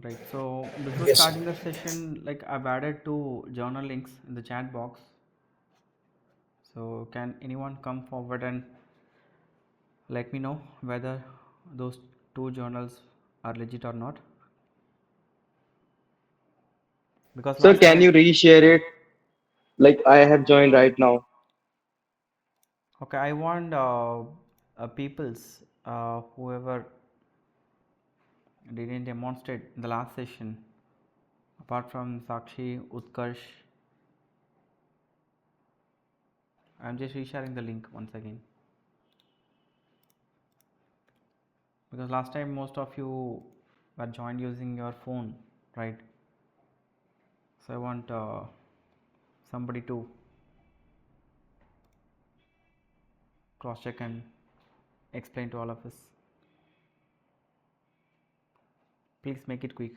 All right. So before Yes, sir. starting the session, like I've added two journal links in the chat box. So can anyone come forward and let me know whether those two journals are legit or not? Because Sir, last can you time, reshare it? Like I have joined right now. okay, I want people's whoever didn't demonstrate in the last session, apart from Sakshi, Utkarsh, I'm just resharing the link once again because last time most of you were joined using your phone, right? So I want somebody to cross check and explain to all of us. Please make it quick.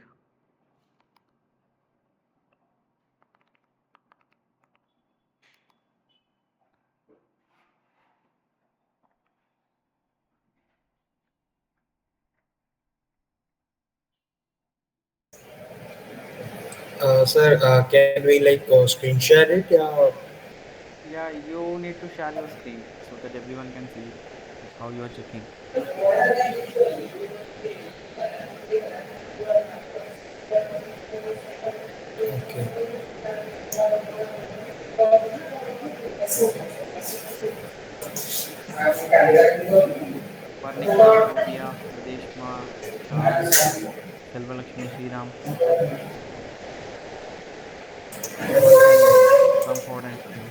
Sir, can we like screen share it? Yeah. Yeah, you need to share your screen so that everyone can see it, like how you are checking. Okay. Varnika, Sofia, Radeshma, Charles, Selvalakshmi, Sriram. Anyone can come forward and explain.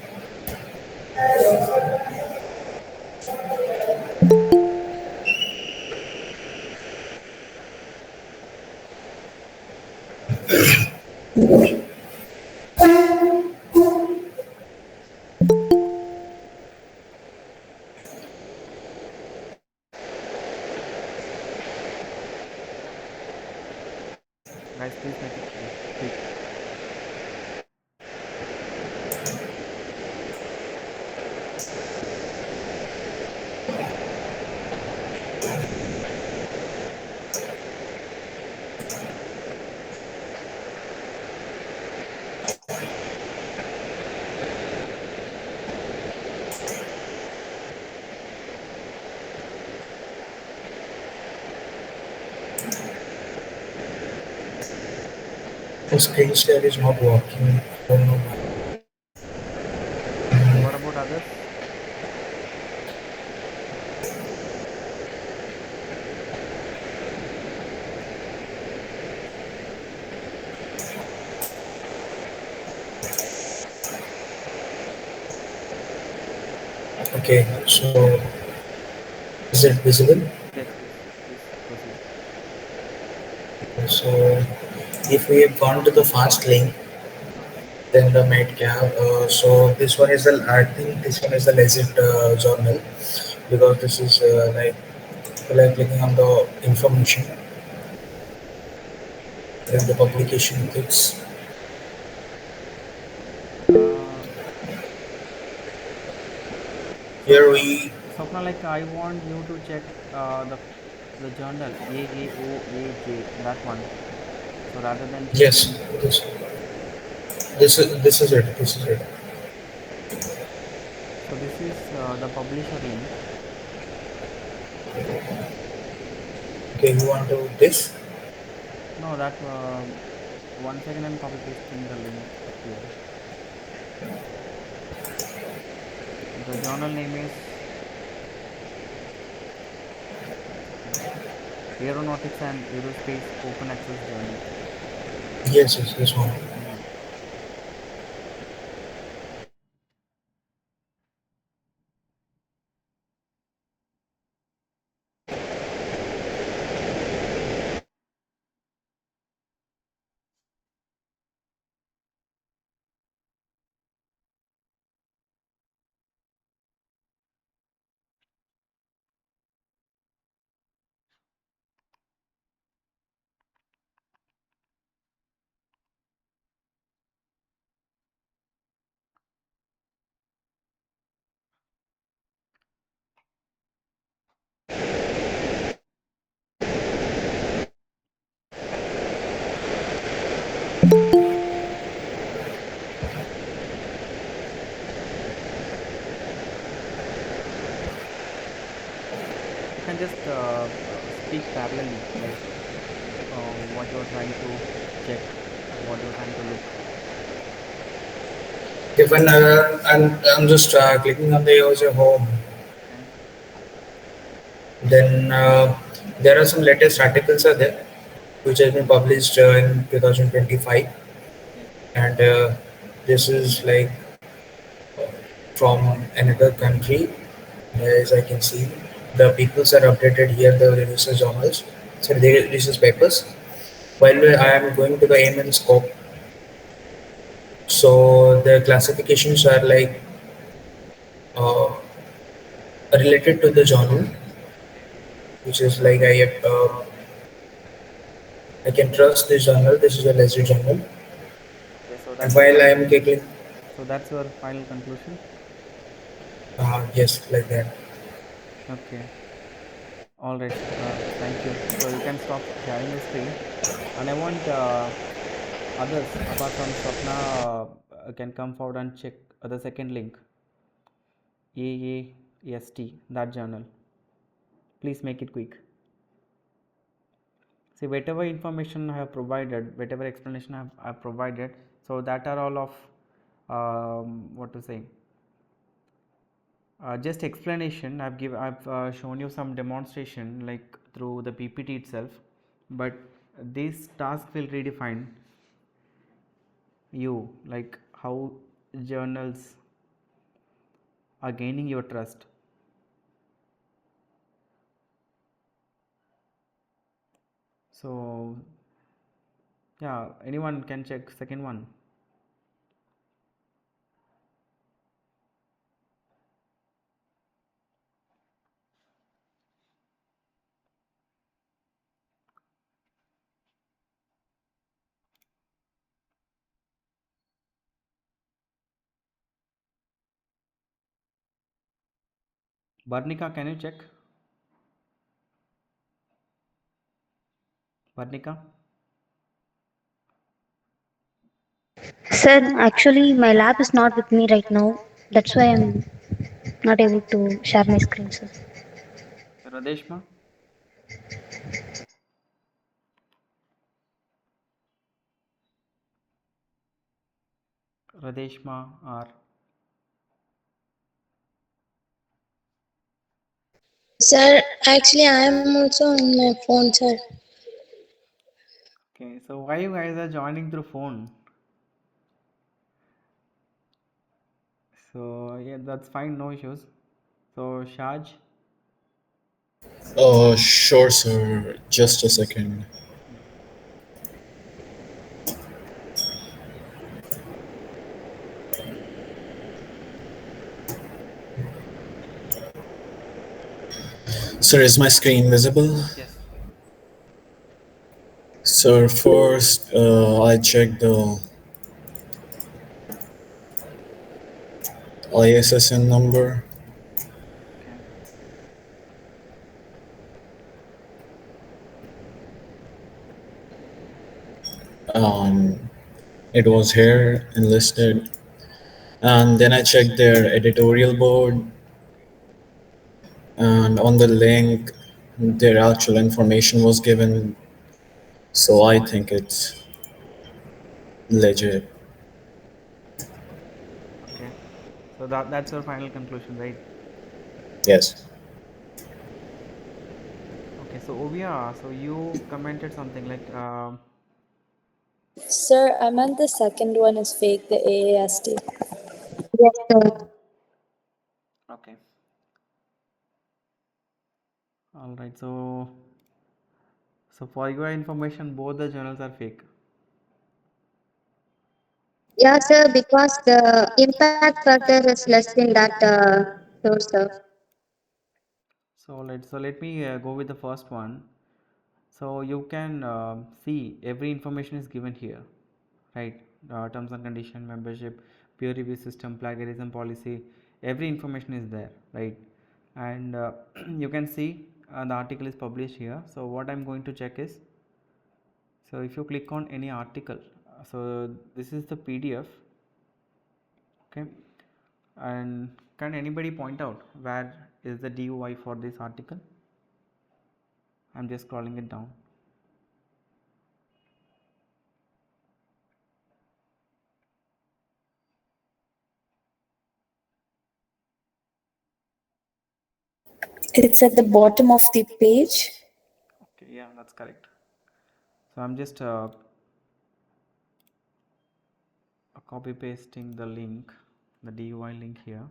Guys, please make it quick. The screen share is not working. I don't know why. What about others? Okay, so is it visible? Yes, yes. Please proceed. So if we have gone to the fast link, Okay. then the might cap. So this one is the I think this one is the legit journal because this is like clicking on the information then the publication clicks. Uh, Here Swapna, we Swapna, like I want you to check the journal AAOAJ, that one. So rather than yes checking, this is it this is it. so this is the publisher link. Okay, you want to this? No, that one second I'm copy pasting the link here. The journal name is one second. Aeronautics and Aerospace Open Access Journal. Yes, this one. Yeah. just speak parallelly, like what you're trying to check, what you're trying to look. Even I'm just clicking on the user home. Okay. Then there are some latest articles are there, which has been published in 2025, Yes. and this is like from another country. As I can see, the peoples are updated here. The research journals, so the research papers. While I am going to the aim and scope, so the classifications are like uh, related to the journal, which is like I can trust this journal. This is a legit journal. Okay, so And that's while your I am clicking, final conclusion. yes, like that. Okay. All right. Thank you. So you can stop sharing the screen, and I want others apart from Swapna can come forward and check the second link, AAST, that journal. Please make it quick. See, whatever information I have provided, whatever explanation I have provided, so that are all of what to say, just explanation. I've shown you some demonstration like through the PPT itself, but this task will redefine you, like how journals are gaining your trust. So yeah, anyone can check second one. Barnika, can you check? Barnika. Sir, actually, my lab is not with me right now. That's why I'm not able to share my screen, sir. Radeshma. Radeshma R. Sir, actually, I am also on my phone, sir. Okay, so why you guys are joining through phone? So yeah, that's fine, no issues. So Shaj. Sure, sir. Just a second. Sir, is my screen visible? Yes. Sir, first, I checked the ISSN number. Okay. Um, it was here enlisted. And then I checked their editorial board, and on the link, their actual information was given. So I think it's legit. Okay. So that's your final conclusion, right? Yes. Okay. So Ovia, so you commented something like Sir, I meant the second one is fake, the AAST. Yes, sir. okay. All right. So for your information, both the journals are fake. Yeah, sir, because the impact factor is less in that source, sir. So let me go with the first one. So you can see every information is given here, right? Terms and condition, membership, peer review system, plagiarism policy, every information is there, right? And you can see the article is published here. So what I'm going to check is, so if you click on any article, so this is the PDF, okay? And can anybody point out where is the DOI for this article? I'm just scrolling it down. It's at the bottom of the page. Okay, yeah, that's correct. So I'm just copy pasting the link, the DUI link here.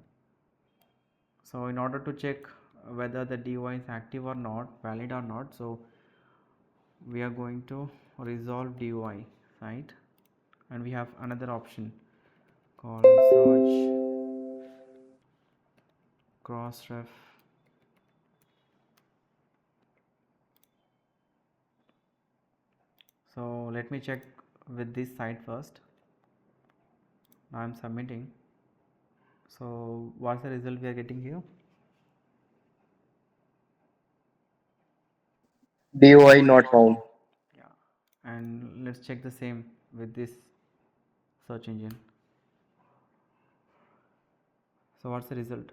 So in order to check whether the DUI is active or not, valid or not, so we are going to resolve DUI site, and we have another option called search crossref. So let me check with this site first. Now I'm submitting. So what's the result we are getting here? DOI not found. Yeah, and let's check the same with this search engine. So what's the result?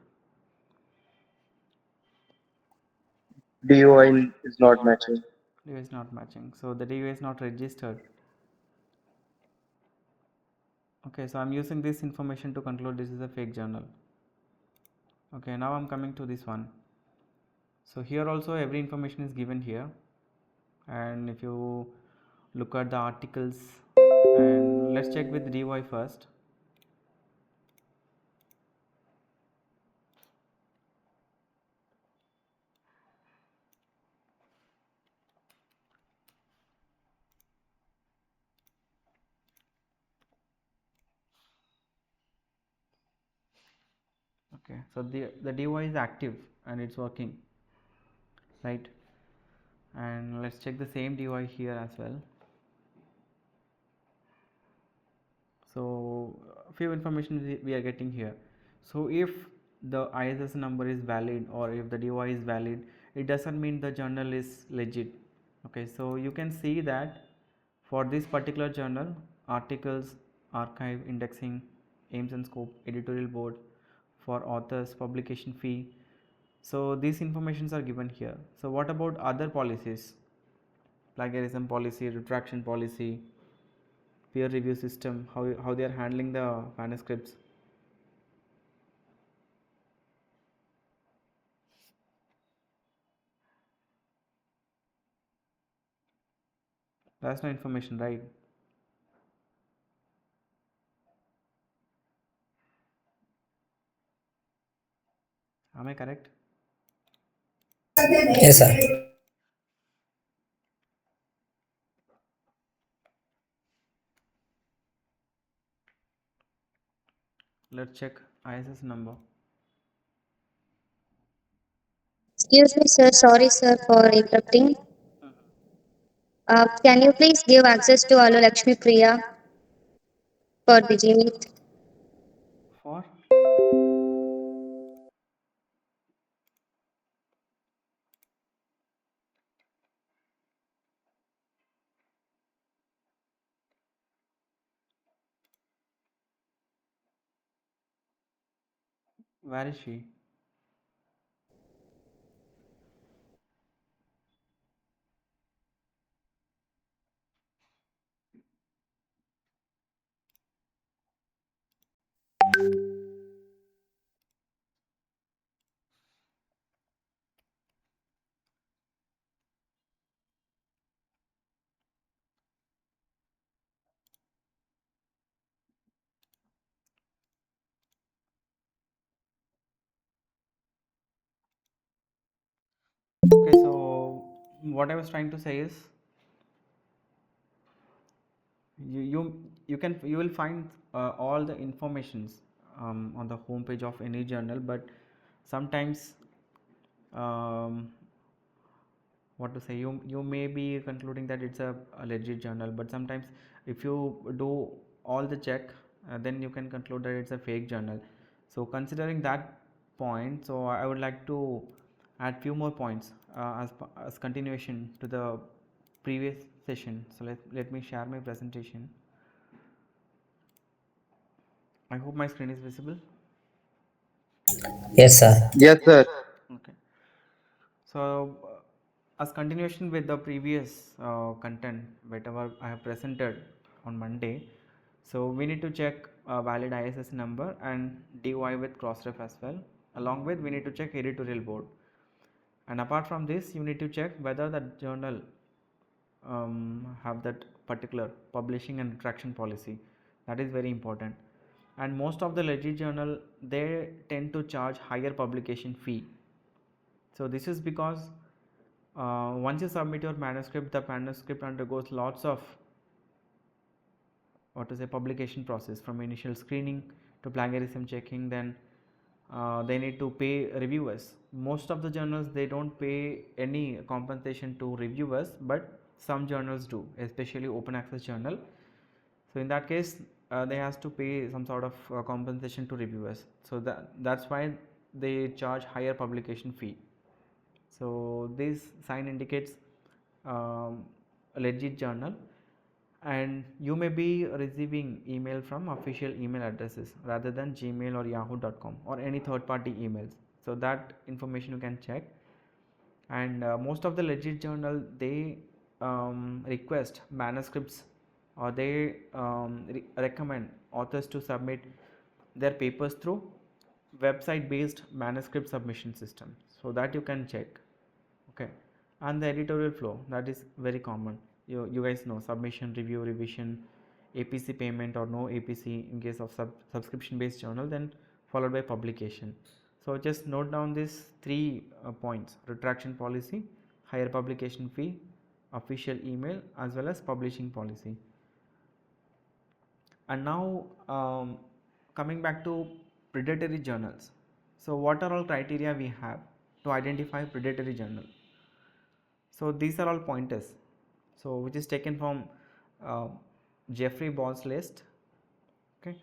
DOI is not matching. DUI is not matching. So the DUI is not registered. Okay, so I'm using this information to conclude this is a fake journal. Okay, now I'm coming to this one. So here also every information is given here, and if you look at the articles, and let's check with DUI first. Okay, so the DUI is active and it's working, right? And let's check the same DUI here as well. So few information we are getting here. So if the ISS number is valid or if the DUI is valid, it doesn't mean the journal is legit. Okay, so you can see that for this particular journal, articles, archive, indexing, aims and scope, editorial board, for authors, publication fee. So these informations are given here. So what about other policies? Plagiarism policy, retraction policy, peer review system, how they are handling the manuscripts. That's no information, right? Am I correct? Yes, sir. Let's check ISS number. Excuse me, sir. Sorry, sir, for interrupting. Can you please give access to Alu Lakshmi Priya for the Gmeet? For where is she? Okay, so what I was trying to say is you will find all the informations on the home page of any journal, but sometimes what to say, you may be concluding that it's a legit journal, but sometimes if you do all the check, then you can conclude that it's a fake journal. So considering that point, so I would like to add few more points as continuation to the previous session. So let me share my presentation. I hope my screen is visible. Yes, sir. Yes, sir. Okay, so as continuation with the previous content whatever I have presented on Monday, so we need to check valid ISS number and DOI with crossref as well. Along with we need to check editorial board, and apart from this you need to check whether the journal have that particular publishing and retraction policy. That is very important. And most of the legit journal they tend to charge higher publication fee. So this is because once you submit your manuscript, the manuscript undergoes lots of what to say publication process, from initial screening to plagiarism checking. Then they need to pay reviewers. Most of the journals they don't pay any compensation to reviewers, but some journals do, especially open access journal. So in that case they has to pay some sort of compensation to reviewers, so that's why they charge higher publication fee. So this sign indicates a legit journal, and you may be receiving email from official email addresses rather than Gmail or yahoo.com or any third party emails. So that information you can check. And most of the legit journal they request manuscripts, or they recommend authors to submit their papers through website based manuscript submission system, so that you can check. Okay. And the editorial flow, that is very common. You guys know submission, review, revision, APC payment or no APC in case of subscription based journal, then followed by publication. So just note down these three points: retraction policy, higher publication fee, official email, as well as publishing policy. And now coming back to predatory journals. So what are all criteria we have to identify predatory journal? So these are all pointers, so which is taken from uh, Jeffrey Ball's list. Okay.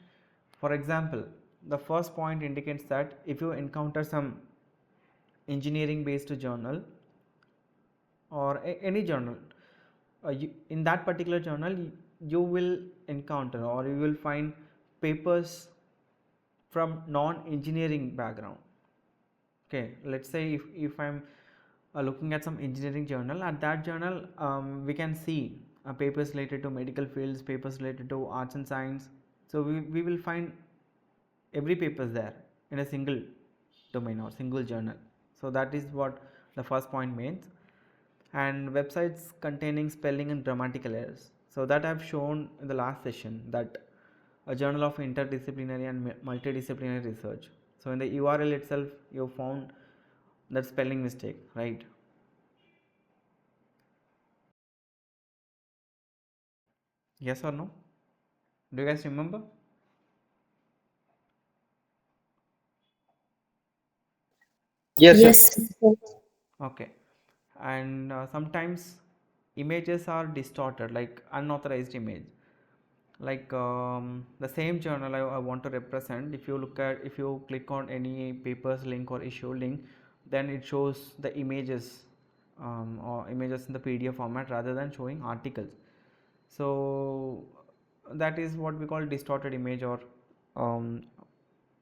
For example, the first point indicates that if you encounter some engineering based journal or any journal, in that particular journal you will encounter or you will find papers from non-engineering background. Okay, let's say if I'm looking at some engineering journal, at that journal we can see papers related to medical fields, papers related to arts and science. So we will find every papers there in a single domain or single journal. So that is what the first point means. And websites containing spelling and grammatical errors, so that I have shown in the last session, that a journal of interdisciplinary and multidisciplinary research. So in the URL itself you found that spelling mistake, right? Yes or no? Do you guys remember? Yes, sir. Yes. Okay. And sometimes images are distorted, like unauthorized image. Like the same journal I want to represent, if you look at, if you click on any papers link or issue link, then it shows the images or images in the PDF format rather than showing articles. So that is what we call distorted image um,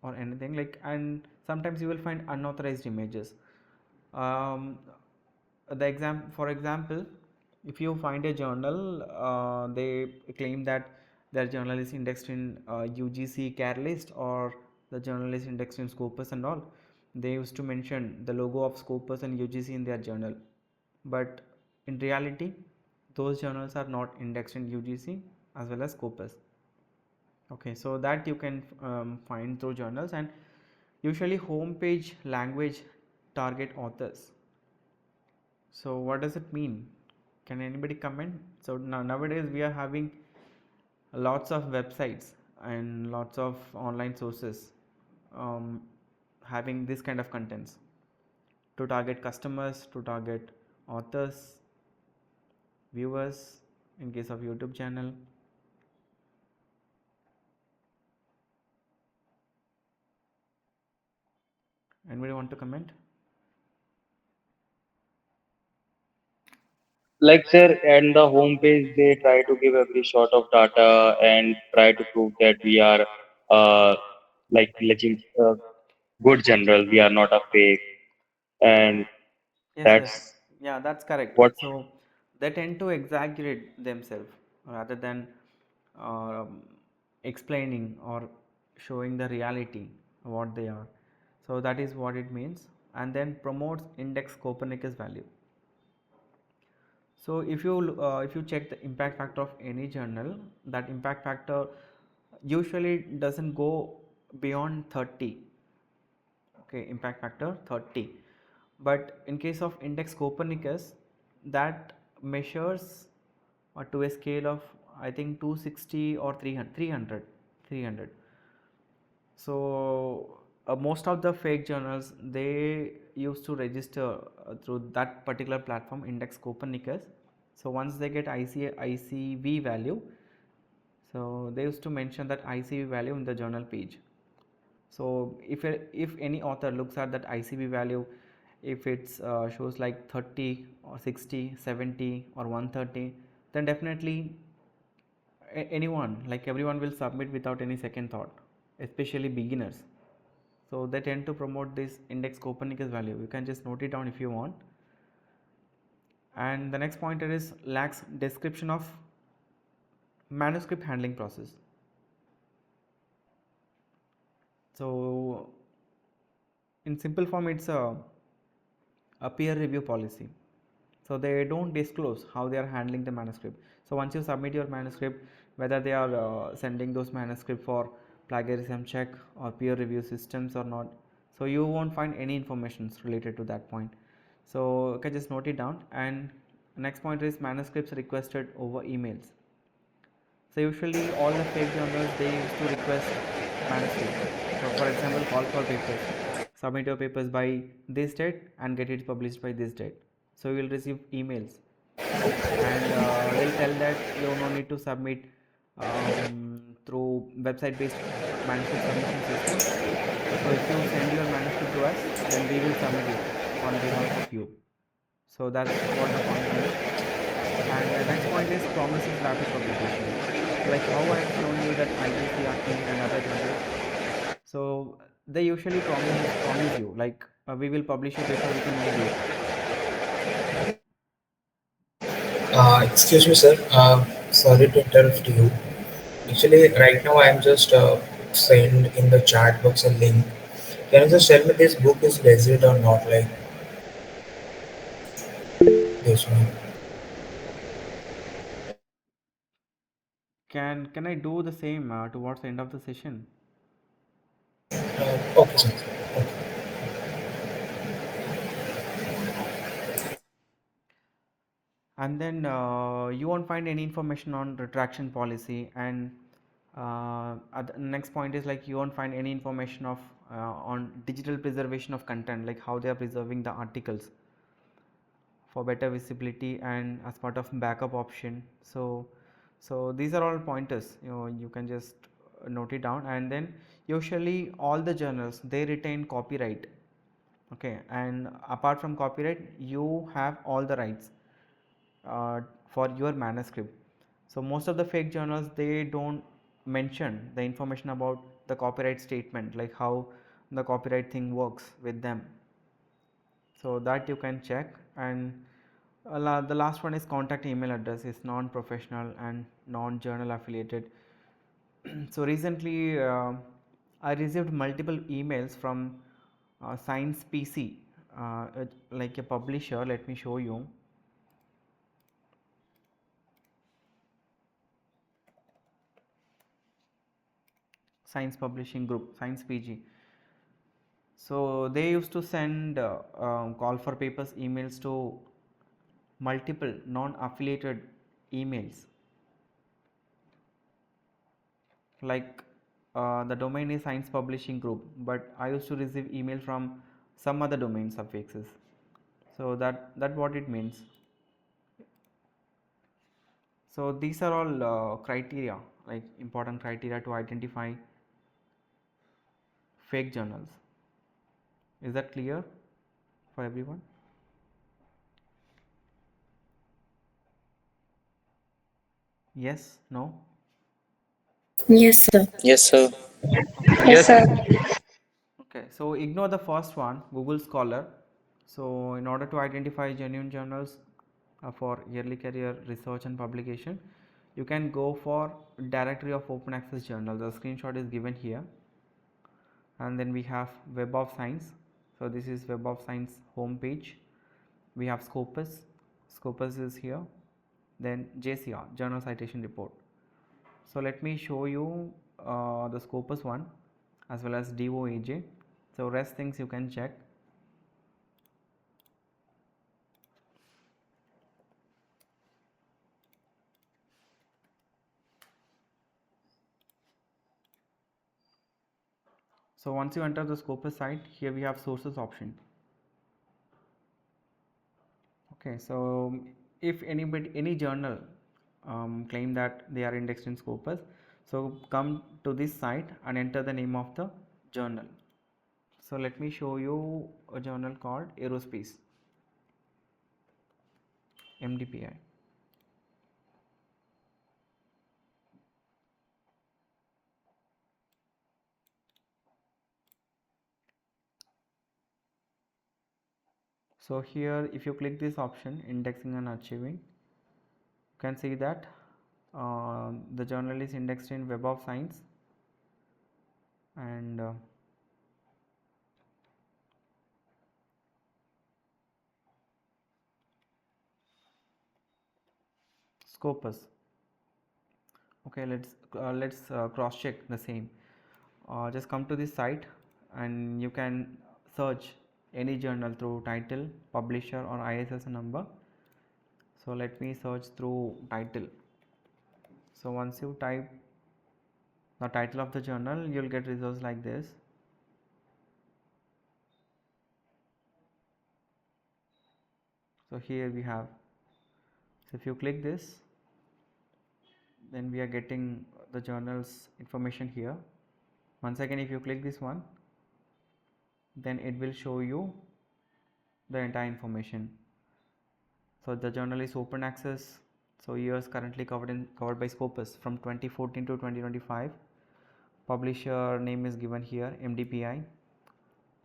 or anything like. And sometimes you will find unauthorized images. um, for example, if you find a journal, they claim that their journal is indexed in UGC care list, or the journal is indexed in Scopus and all. They used to mention the logo of Scopus and UGC in their journal, but in reality those journals are not indexed in UGC as well as Scopus. Okay, so that you can find through journals. And usually homepage language target authors. So what does it mean? Can anybody comment? So nowadays we are having lots of websites and lots of online sources um, having this kind of contents to target customers, to target authors, viewers in case of YouTube channel. Anybody want to comment? Like, sir, at the homepage, they try to give every sort of data and try to prove that we are, uh, like, legit, good general. We are not a fake, and Yes, yes, that's Yeah, that's correct. What? So they tend to exaggerate themselves rather than um, explaining or showing the reality what they are. So that is what it means. And then promotes index Copernicus value. So if you check the impact factor of any journal, that impact factor usually doesn't go beyond 30. Okay, impact factor 30. But in case of index Copernicus, that measures to a scale of, I think, 260 or 300. So most of the fake journals, they used to register through that particular platform, index Copernicus. So once they get ICV value, so they used to mention that ICV value in the journal page. So if any author looks at that ICV value, if it's shows like 30 or 60, 70 or 130, then definitely anyone, like everyone, will submit without any second thought, especially beginners. So they tend to promote this index Copernicus value. You can just note it down if you want. And the next pointer is lacks description of manuscript handling process. So in simple form, it's a peer review policy. So they don't disclose how they are handling the manuscript. So once you submit your manuscript, whether they are sending those manuscript for plagiarism check or peer review systems or not, so you won't find any information related to that point. So you can just note it down. And next point is manuscripts requested over emails. So usually all the fake journals, they used to request manuscript. So for example, call for papers. Submit your papers by this date and get it published by this date. So you will receive emails, and they'll tell that you no need to submit through website based manuscript submission system. So if you send your manuscript to us, then we will submit it on behalf of you. So that's what the point is. And the next point is promises rapid publication. Like how I have shown you that IGCRT and other journals. So they usually promise you like we will publish your paper within a week. Excuse me, sir. Sorry to interrupt you. Actually, right now I'm just send in the chat box a link. Can you just tell me this book is legit or not? Like this one. Can I do the same towards the end of the session? Okay, sir. Okay. And then you won't find any information on retraction policy. And the next point is like you won't find any information of on digital preservation of content, like how they are preserving the articles for better visibility and as part of backup option. So these are all pointers, you can just note it down. And then usually all the journals, they retain copyright. Okay, and apart from copyright, you have all the rights for your manuscript. So most of the fake journals, they don't mention the information about the copyright statement, like how the copyright thing works with them. So that you can check. And the last one is contact email address is non-professional and non-journal affiliated. So recently I received multiple emails from Science PC, like a publisher. Let me show you. Science Publishing Group, Science PG. So they used to send call for papers emails to multiple non-affiliated emails. Like the domain is Science Publishing Group, but I used to receive email from some other domain suffixes. So that what it means. So these are all criteria, like important criteria to identify fake journals. Is that clear for everyone? Yes, no? Yes, sir. Yes, sir. Okay. Yes, sir. Okay, so ignore the first one, Google Scholar. So in order to identify genuine journals for early career research and publication, you can go for directory of open access journals. The screenshot is given here, and then we have Web of Science. So this is Web of Science home page. We have Scopus. Scopus is here. Then JCR, Journal Citation Report. So let me show you the Scopus one as well as DOAJ. So rest things you can check. So once you enter the Scopus site, here we have sources option. Okay, so if any journal claim that they are indexed in Scopus, so come to this site and enter the name of the journal. So let me show you a journal called Aerospace, MDPI. So here if you click this option, indexing and archiving, you can see that the journal is indexed in Web of Science and Scopus. Okay, let's cross check the same. Just come to this site and you can search any journal through title, publisher or ISSN number. So let me search through title. So once you type the title of the journal, you'll get results like this. So here we have, so if you click this, then we are getting the journal's information here. Once again, if you click this one, then it will show you the entire information. So the journal is open access. So years currently covered by Scopus from 2014 to 2025. Publisher name is given here, MDPI.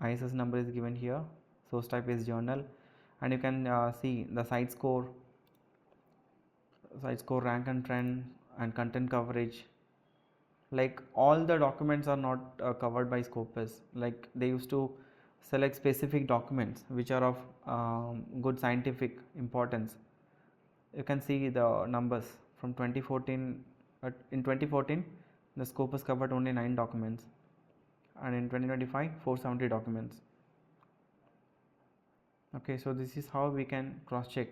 ISS number is given here. Source type is journal, and you can see the site score, rank and trend, and content coverage. Like all the documents are not covered by Scopus. Like they used to select specific documents which are of good scientific importance. You can see the numbers from 2014. In 2014, the Scopus covered only 9 documents, and in 2025, 470 documents. Okay, so this is how we can cross check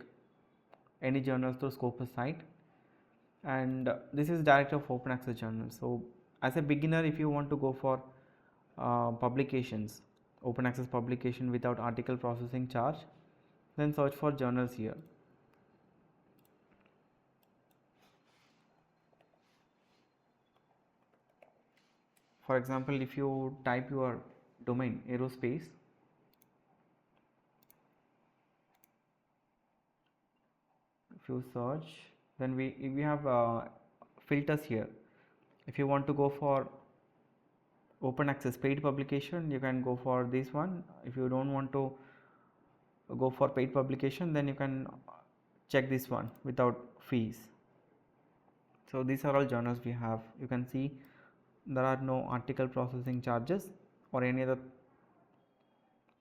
any journals through Scopus site, and this is directory of open access journals. So as a beginner, if you want to go for publications, open access publication without article processing charge, then search for journals here. For example, if you type your domain aerospace, if you search, then we have filters here. If you want to go for open access paid publication, you can go for this one. If you don't want to go for paid publication, then you can check this one without fees. So these are all journals we have. You can see there are no article processing charges or any other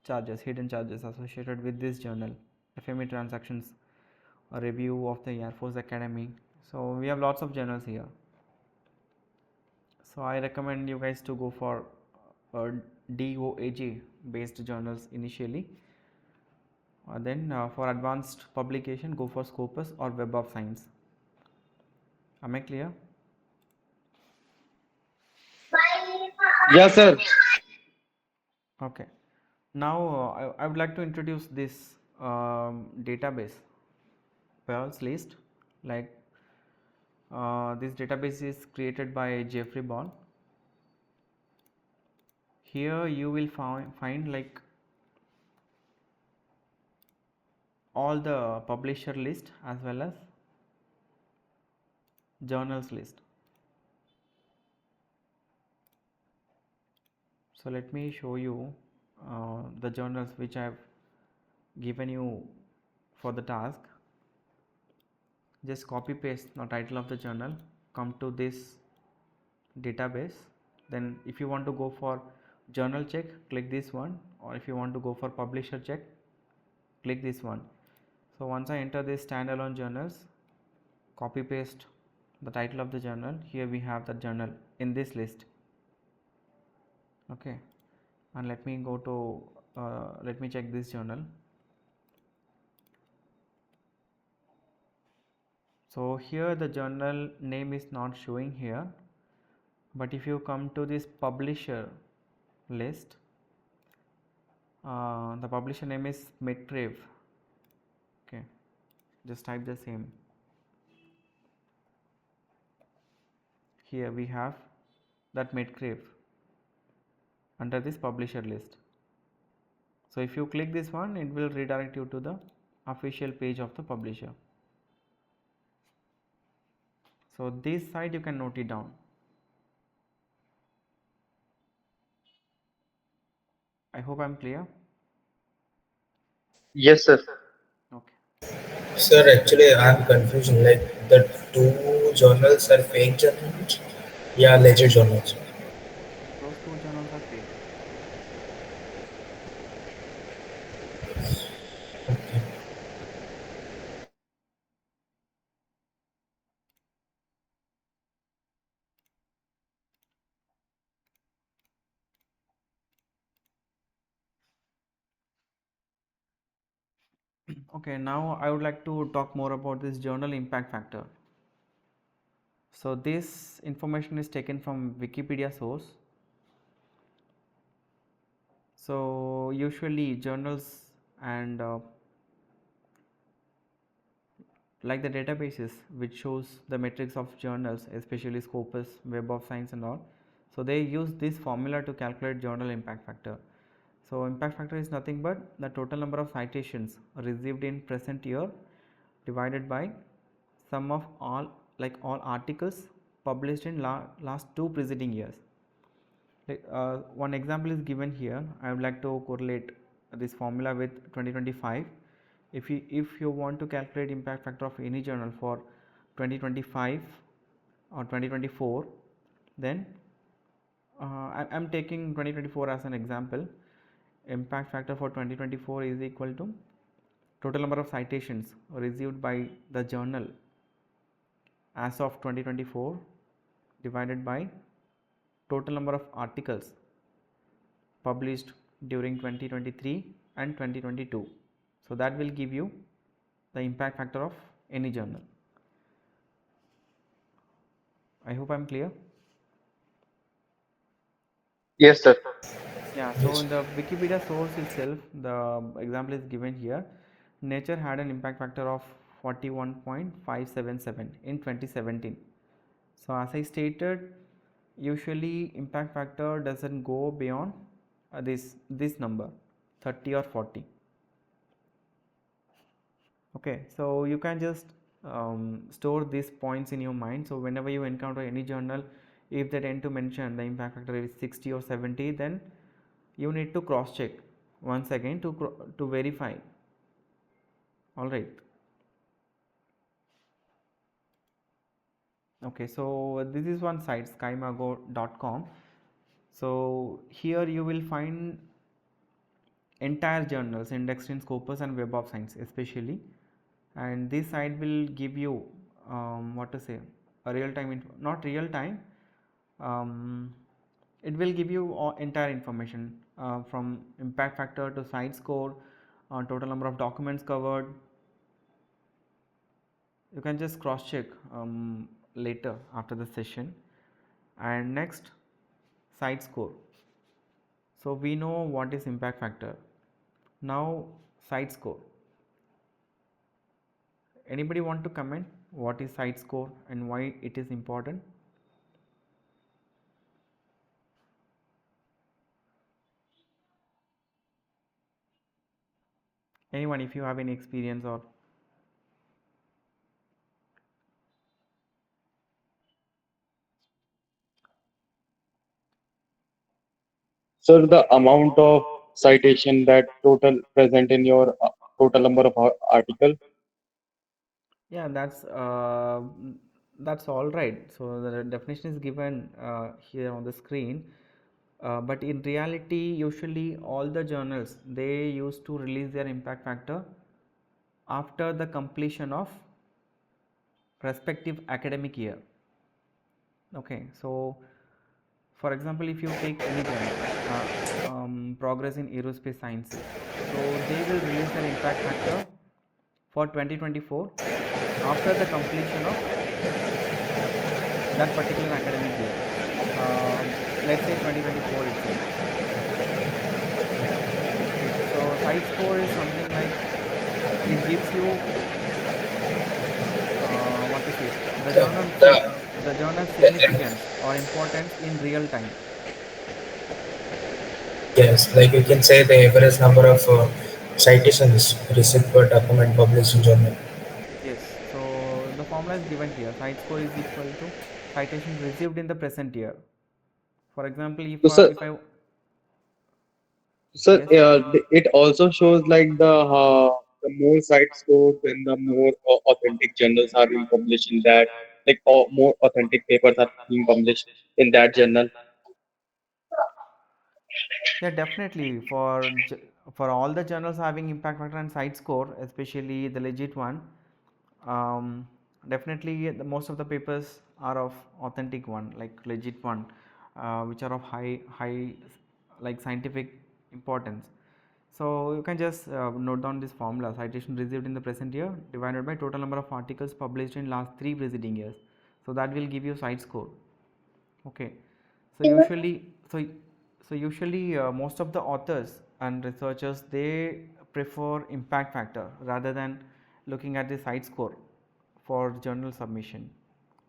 charges, hidden charges associated with this journal. FME transactions, a review of the Air Force Academy. So we have lots of journals here. So I recommend you guys to go for DOAJ based journals initially. Then for advanced publication, go for Scopus or Web of Science. Am I clear? Yes, sir. Okay. Now I would like to introduce this database, Pearls list. Like this database is created by Jeffrey Ball. Here you will find like all the publisher list as well as journals list. So let me show you the journals which I have given you for the task, just copy paste the title of the journal, come to this database. Then if you want to go for journal check, click this one, or if you want to go for publisher check, click this one. So once I enter this standalone journals, copy paste the title of the journal, here we have the journal in this list. Okay, and let me go to let me check this journal. So here the journal name is not showing here, but if you come to this publisher list, the publisher name is Medtrave. Okay, just type the same. Here we have that Medcrave under this publisher list. So if you click this one, it will redirect you to the official page of the publisher. So this site you can note it down. I hope I'm clear. Yes, sir. Okay. Sir, actually, I'm confused. Like the two journals are fake journals? Yeah, legit journals. Those two journals are fake. Okay. Okay, now I would like to talk more about this journal impact factor. So this information is taken from Wikipedia source. So usually journals and like the databases which shows the metrics of journals, especially Scopus, Web of Science and all. So they use this formula to calculate journal impact factor. So impact factor is nothing but the total number of citations received in present year divided by sum of all all articles published in last two preceding years. One example is given here. I would like to correlate this formula with 2025. If you want to calculate impact factor of any journal for 2025 or 2024, then I am taking 2024 as an example. Impact factor for 2024 is equal to total number of citations received by the journal as of 2024 divided by total number of articles published during 2023 and 2022. So that will give you the impact factor of any journal. I hope I'm clear. Yes, sir. Yeah, so in the Wikipedia source itself, the example is given here. Nature had an impact factor of 41.577 in 2017. So as I stated, usually impact factor doesn't go beyond this number 30 or 40. Okay, so you can just store these points in your mind. So whenever you encounter any journal, if they tend to mention the impact factor is 60 or 70, then you need to cross check once again to verify. All right. Okay, so this is one site, skymago.com. So here you will find entire journals indexed in Scopus and Web of Science especially, and this site will give you what to say, a real time not real time, it will give you entire information from impact factor to site score, total number of documents covered. You can just cross check later after the session. And next, site score. So we know what is impact factor. Now site score. Anybody want to comment what is site score and why it is important? Anyone, if you have any experience or Sir, the amount of citation that total present in your total number of articles. Yeah, that's all right. So the definition is given here on the screen. But in reality, usually all the journals they used to release their impact factor after the completion of respective academic year. Okay, so for example, if you take any journal, Progress in Aerospace Science, so they will release their impact factor for 2024 after the completion of that particular academic year. Let's say 2024 itself. Okay, so site score is something like it gives you what to say The, the, the journal the significance or importance in real time. yes, like you can say the average number of citations received per document published in journal. Yes, so the formula is given here. Site score is equal to citations received in the present year. For example, So, sir, if I sir, yes, it also shows like the more site scores and the more authentic journals are being published in that, like more authentic papers are being published in that journal. yeah, definitely for all the journals having impact factor and site score, especially the legit one, um, definitely most of the papers are of authentic one, like legit one, which are of high like scientific importance. So you can just note down this formula: citation received in the present year divided by total number of articles published in last 3 preceding years. So that will give you site score. Okay, so usually most of the authors and researchers they prefer impact factor rather than looking at the site score for journal submission,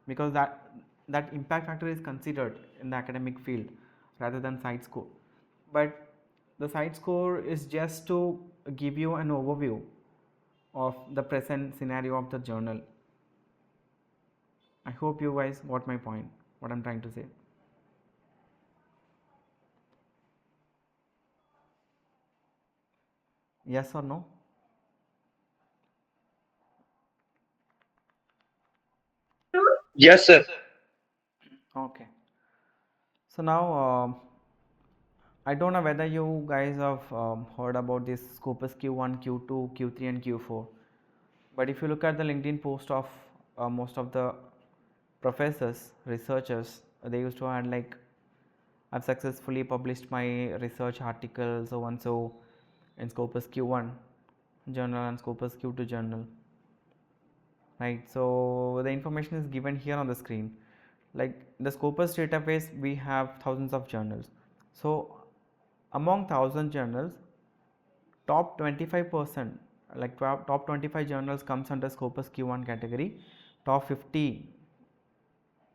because that impact factor is considered in the academic field rather than site score. But the site score is just to give you an overview of the present scenario of the journal. I hope you guys got my point, what I'm trying to say. Yes or no? Yes, sir. Okay. So now I don't know whether you guys have heard about this Scopus Q1, Q2, Q3 and Q4. But if you look at the LinkedIn post of most of the professors, researchers, they used to add like, I've successfully published my research article so and so in Scopus Q1 journal and Scopus Q2 journal, right? So the information is given here on the screen. Like the Scopus database, we have thousands of journals. So among 1000 journals, top 25%, like top 25 journals comes under Scopus Q1 category, top 50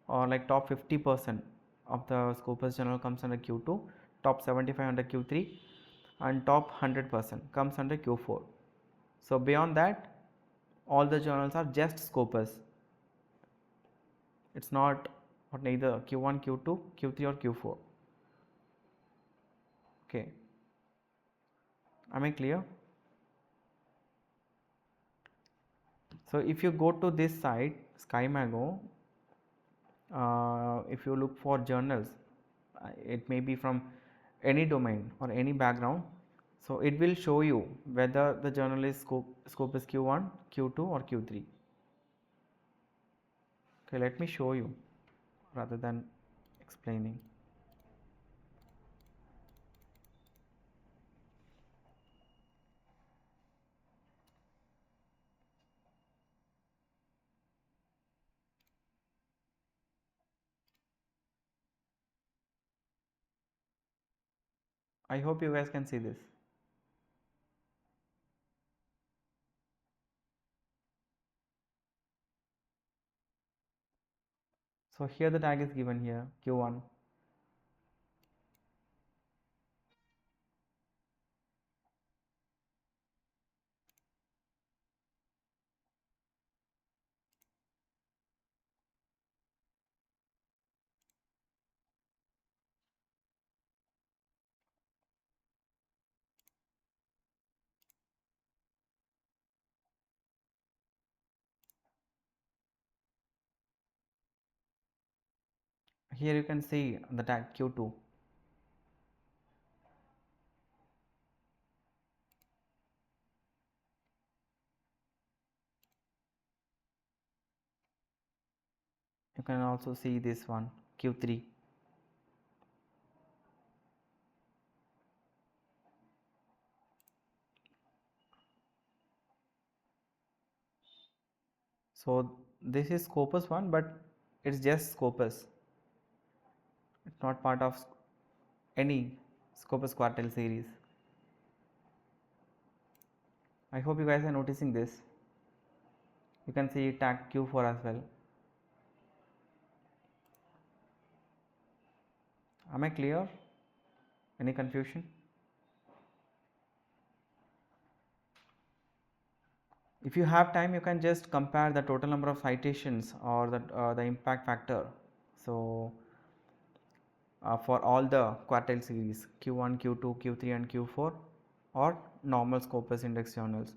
or like top 50% of the Scopus journal comes under Q2, top 75 under Q3 and top 100% comes under Q4. So beyond that, all the journals are just Scopus. It's not neither Q1, Q2, Q3 or Q4. Okay, am I clear? So if you go to this site SkyMago, if you look for journals, it may be from any domain or any background, so it will show you whether the journal is Scopus Q1, Q2 or Q3. Okay, let me show you rather than explaining. I hope you guys can see this. So here the tag is given here Q1. here you can see the tag Q2. You can also see this one Q3. So this is Scopus one, but it's just Scopus. It's not part of any Scopus quartile series. I hope you guys are noticing this. You can see tag Q4 as well. Am I clear? Any confusion? If you have time, you can just compare the total number of citations or the impact factor. So for all the quartile series Q1, Q2, Q3 and Q4 or normal Scopus index journals.